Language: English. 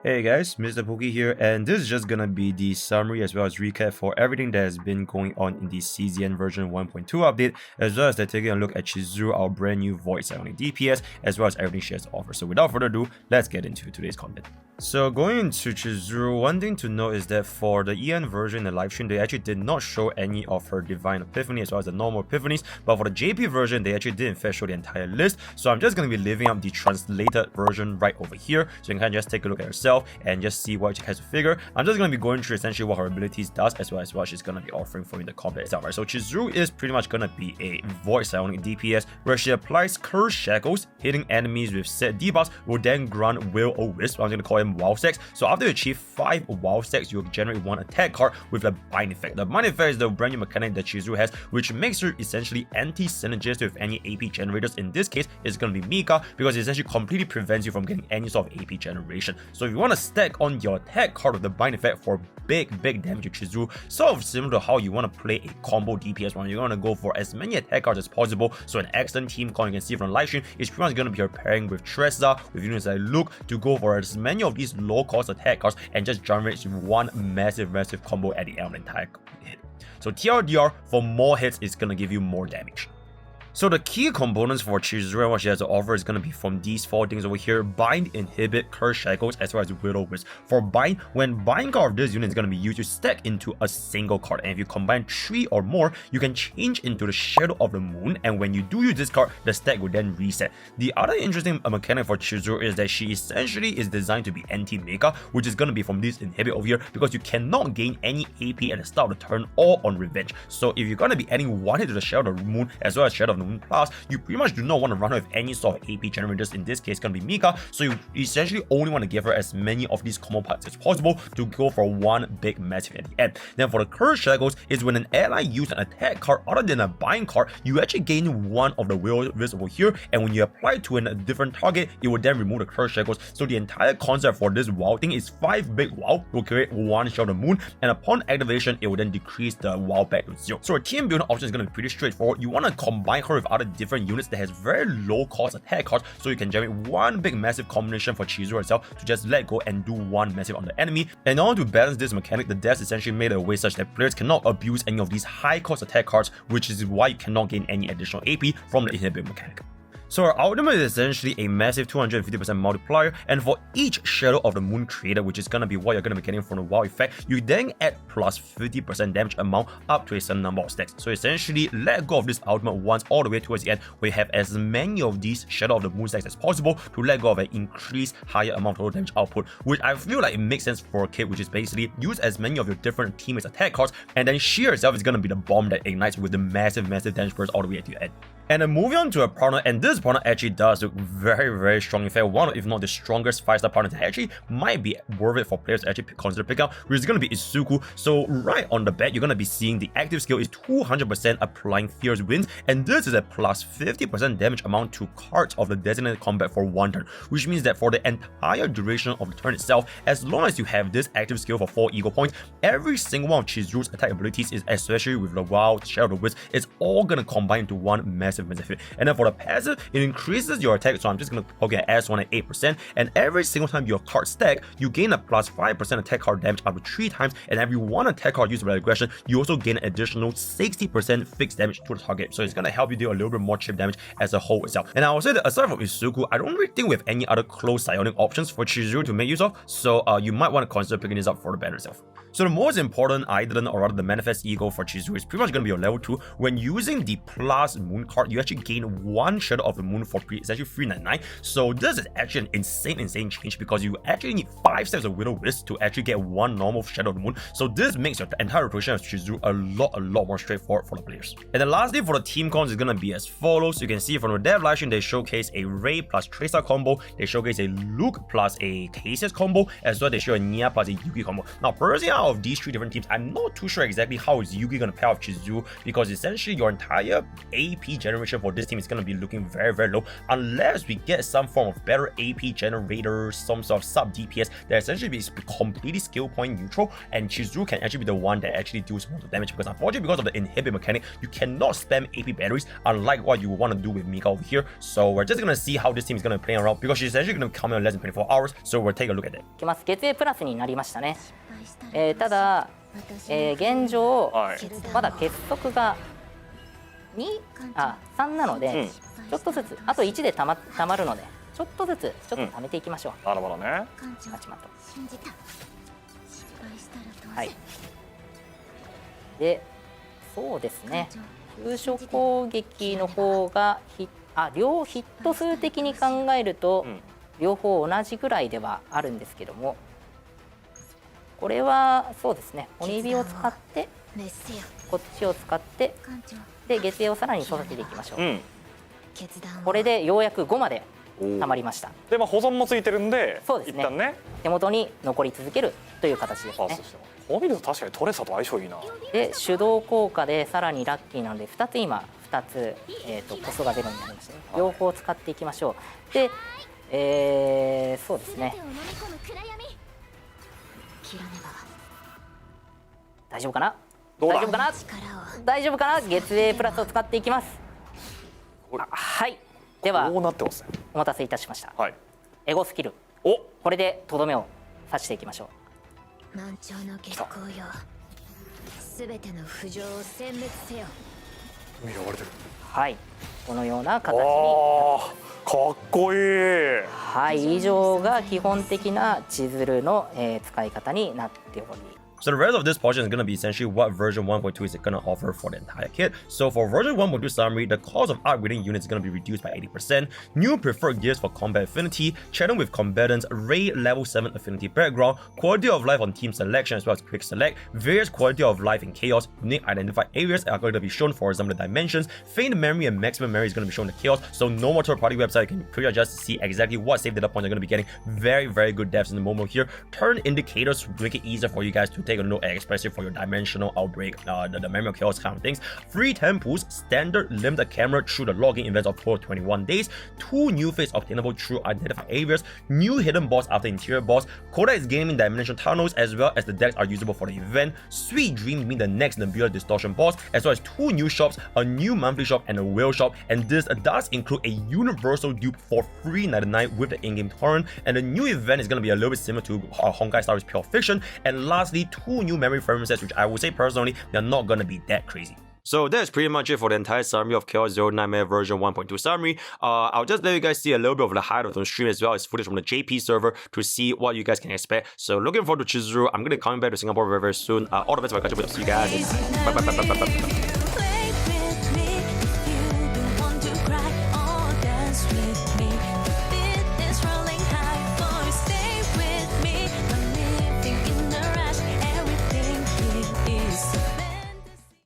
Hey guys, MrPokke here, and this is just gonna be the summary as well as recap for everything that has been going on in the CZN version 1.2 update, as well as they're taking a look at Chizuru, our brand new voice psionic DPS, as well as everything she has to offer. So without further ado, let's get into today's content. So going into Chizuru, one thing to note is that for the EN version, the livestream, they actually did not show any of her divine epiphany as well as the normal epiphanies, but for the JP version, they actually did in fact show the entire list. So I'm just gonna be leaving up the translated version right over here, so you can kind of just take a look at herself and just see what she has to figure. I'm just going to be going through essentially what her abilities does as well as what she's going to be offering for you in the combat itself, right? So Chizuru is pretty much going to be a voice psionic DPS where she applies Curse Shackles, hitting enemies with set debuffs will then grant Will o Wisp. I'm going to call him WoW stacks. So after you achieve 5 WoW stacks, you'll generate 1 attack card with a bind effect. The bind effect is the brand new mechanic that Chizuru has, which makes her essentially anti-synergistic with any AP generators. In this case, it's going to be Mika, because it essentially completely prevents you from getting any sort of AP generation. So if you want to stack on your attack card with the bind effect for big damage to Chizuru, sort of similar to how you want to play a combo DPS one. You're going to go for as many attack cards as possible. So an excellent team call you can see from the live stream is pretty much going to be her pairing with Trezza, with units like Luke, to go for as many of these low cost attack cards and just generate one massive combo at the end of the entire hit. So TLDR, for more hits, is going to give you more damage. So the key components for Chizuru and what she has to offer is going to be from these 4 things over here: Bind, Inhibit, Curse Shackles, as well as Will o Wisp. For Bind, when Bind card of this unit is going to be used to stack into a single card, and if you combine 3 or more, you can change into the Shadow of the Moon, and when you do use this card, the stack will then reset. The other interesting mechanic for Chizuru is that she essentially is designed to be anti-Mega, which is going to be from this Inhibit over here, because you cannot gain any AP at the start of the turn or on revenge. So if you're going to be adding 1 hit to the Shadow of the Moon as well as Shadow of the Moon Plus, you pretty much do not want to run her with any sort of AP generators. In this case, it's going to be Mika, so you essentially only want to give her as many of these combo parts as possible to go for one big massive at the end. Then for the Curse Shackles is when an ally uses an attack card other than a bind card, you actually gain 1 of the Will o Wisp over here, and when you apply it to a different target, it will then remove the Curse Shackles. So the entire concept for this WoW thing is 5 big WoW will create 1 Shadow of the Moon, and upon activation, it will then decrease the WoW back to 0. So a team building option is going to be pretty straightforward. You want to combine her with other different units that has very low cost attack cards, so you can generate 1 big massive combination for Chizuru herself to just let go and do 1 massive on the enemy. And in order to balance this mechanic, the devs essentially made a way such that players cannot abuse any of these high cost attack cards, which is why you cannot gain any additional AP from the inhibit mechanic. So our ultimate is essentially a massive 250% multiplier, and for each Shadow of the Moon created, which is going to be what you're going to be getting from the WoW effect, you then add plus 50% damage amount up to a certain number of stacks. So essentially, let go of this ultimate once all the way towards the end, where you have as many of these Shadow of the Moon stacks as possible to let go of an increased higher amount of total damage output, which I feel like it makes sense for a kit, which is basically use as many of your different teammates' attack cards, and then she herself is going to be the bomb that ignites with the massive damage burst all the way at the end. And then moving on to a partner, and this partner actually does look very strong. In fact, one of, if not the strongest 5-star partner that actually might be worth it for players to actually consider picking up, which is going to be Itsuku. So right on the bat, you're going to be seeing the active skill is 200% applying Fierce Winds, and this is a plus 50% damage amount to cards of the designated combat for 1 turn, which means that for the entire duration of the turn itself, as long as you have this active skill for 4 ego points, every single one of Chizuru's attack abilities, is especially with the Wild, Shadow of the Wisp, it's all going to combine into 1 massive hit. And then for the passive, it increases your attack, so I'm just going to poke at S1 at 8%, and every single time your card stack, you gain a plus 5% attack card damage up to 3 times, and every 1 attack card used by aggression, you also gain an additional 60% fixed damage to the target. So it's going to help you do a little bit more chip damage as a whole itself. And I will say that aside from Itsuku, I don't really think we have any other close psionic options for Chizuru to make use of, so you might want to consider picking this up for the banner itself. So the most important item, or rather the manifest ego for Chizuru, is pretty much going to be your level 2. When using the plus moon card, you actually gain 1 Shadow of the Moon for free. It's actually 399. So this is actually an insane change, because you actually need 5 steps of Will o Wisp to actually get 1 normal Shadow of the Moon. So this makes your entire rotation of Chizuru a lot more straightforward for the players. And then lastly, for the team cons is going to be as follows. You can see from the dev livestream, they showcase a Ray plus Tracer combo, they showcase a Luke plus a Cassius combo, as well as they show a Nia plus a Yugi combo. Now personally, out of these 3 different teams, I'm not too sure exactly how is Yugi going to pair with Chizuru, because essentially your entire AP generation for this team is going to be looking very, very low unless we get some form of better AP generator, some sort of sub DPS that essentially is completely skill point neutral, and Chizuru can actually be the one that actually deals most of the damage, because unfortunately because of the inhibit mechanic, you cannot spam AP batteries unlike what you would want to do with Mika over here. So we're just going to see how this team is going to play around, because she's actually going to come in less than 24 hours. So we'll take a look at it. 月 A プラスになりましたね。ただ、現状、まだ結束が3なので、ちょっとずつあと1でたまるので、ちょっとずつちょっと貯めていきましょう。なるほどね。はい。で、そうですね。急所攻撃の方が両ヒット数的に考えると、両方同じぐらいではあるんですけども、これはそうですね。鬼火を使ってこっちを使ってで月影をさらに育てていきましょう。これでようやく5までたまりました。で、保存もついてるんで、そうですね。一旦ね、手元に残り続けるという形ですね。こう見ると確かにトレサと相性いいな。で、手動効果でさらにラッキーなので2つコストがゼロになりましたね。両方使っていきましょう。で、そうですね。大丈夫かな？大丈夫かな？月 A プラスを使っていきます。はい。では、こうなってますね。お待たせいたしました。はい。エゴスキル。これでとどめを刺していきましょう。満潮の月光よ。すべての浮上を殲滅せよ。海が割れてる。はい。このような形に。かっこいい。はい。以上が基本的な千鶴の、使い方になっており。So the rest of this portion is going to be essentially what version 1.2 is going to offer for the entire kit. So for version 1.2 summary, the cost of upgrading units is going to be reduced by 80%, new preferred gears for combat affinity, chatting with combatants, raid level 7 affinity background, quality of life on team selection as well as quick select, various quality of life in chaos, unique identified areas are going to be shown, for example the dimensions, faint memory and maximum memory is going to be shown in chaos, so no more third party website, you can pretty much just see exactly what save data points are going to be getting. Very, very good devs in the moment here. Turn indicators to make it easier for you guys to take a note, especially for your dimensional outbreak, the memory of chaos kind of things. Free temples, standard limited camera through the login events of for 21 days, 2 new fates obtainable through identified areas, new hidden boss after interior boss, codex gaming dimension tunnels, as well as the decks are usable for the event, sweet dream being the next Nebula distortion boss, as well as 2 new shops, a new monthly shop and a whale shop, and this does include a universal dupe for free 99 with the in-game torrent, and the new event is going to be a little bit similar to Honkai Star Wars Pure Fiction, and lastly 2 new memory fragment sets, which I would say personally they're not gonna be that crazy. So that's pretty much it for the entire summary of Chaos Zero Nightmare version 1.2 summary. I'll just let you guys see a little bit of the highlight of the stream as well as footage from the JP server to see what you guys can expect. So looking forward to Chizuru. I'm gonna be coming back to Singapore very, very soon. All the best for catch up with. See you guys. Bye.